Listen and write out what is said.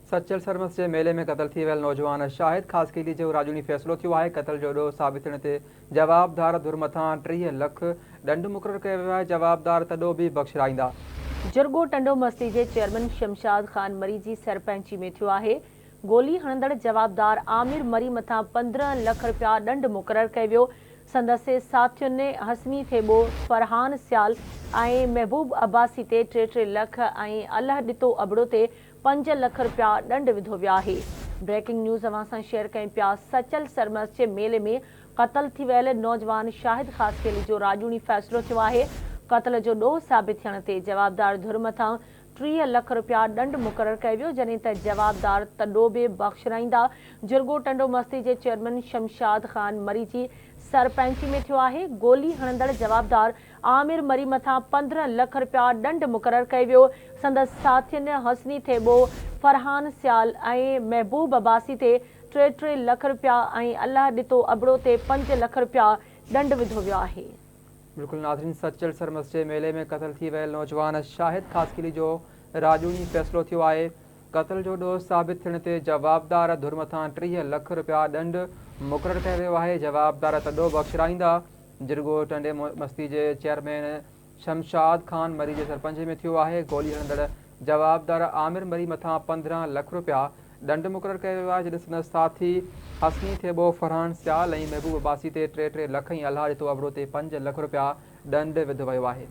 सचल सरमस के मेले में क़त्ल थी वियल नौजवान शाहिद ख़ासकेली जो राजूनी फ़ैसिलो थियो आहे। क़त्ल जो ॾोह साबित थियण ते जवाबदार धुर मथां 30 लख ॾंड मुक़ररु कयो वियो आहे। जवाबदार तॾो बि बख़्शिराईंदा। जुर्गो टंडो मस्ती के चेयरमैन शमशाद खान मरी जी सरपंची में थियो आहे। गोली हणंदड़ जवाबदार आमिर मरी मथां 15 लख रुपया ॾंड मुक़ररु कयो वियो। संदसि साथियुनि हसमी थेबो, फरहान सियाल ऐं महबूब अब्बासी ते 3 लख ऐं अल्लाह ॾितो अबड़ो ते 5 लख रुपया ॾंड विधो वियो आहे। ब्रेकिंग न्यूज़ अवां सां शेयर कयूं पिया। सचल सरमस जे मेले में क़त्ल थी वियल नौजवान शाहिद ख़ासकेली जो राजूनी फ़ैसिलो थियो आहे। क़त्ल जो ॾोह साबित थियण ते जवाबदार धुर मथां 30 लख रुपया ॾंड मुक़ररु कयो वियो, जॾहिं त जवाबदार तॾो बि बख़्शिराईंदा। जुर्गो टंडो मस्ती जे चेयरमैन शमशाद खान मरी जी सरपंची में थियो आहे। गोली हणंदड़ जवाबदार आमिर मरी मथां 15 लख रुपया ॾंड मुक़ररु कयो वियो। संदसि साथियुनि हसनी थेबो, फरहान सियाल ऐं महबूब अब्बासी ते 3 लख रुपया ऐं अल्लाह ॾितो अबड़ो ते 5 लख रुपया ॾंड विधो वियो आहे। बिल्कुल नाज़रीन, सचल सरमस के मेले में क़त्ल थी वियल नौजवान शाहिद ख़ासकेली जो राजूनी फ़ैसिलो थियो आहे। क़त्ल जो ॾोह साबित थियण ते जवाबदार धुर मथां 30 लख रुपया ॾंड मुक़ररु कयो वियो आहे। जवाबदार तॾो बख़्शिराईंदा। जुर्गो टंडे मस्ती जे चेयरमैन शमशाद खान मरी जे सरपंच में थियो आहे। गोली हणंदड़ जवाबदार आमिर मरी मथां 15 लख रुपया ॾंड मुक़ररु कयो वियो आहे। जॾहिं संदसि साथी हसनी थेबो, फरहान सियाल ऐं महबूब अब्बासी ते 3 लख ऐं अल्लाह ॾितो अबड़ो ते 5 लख रुपया ॾंड विधो वियो आहे।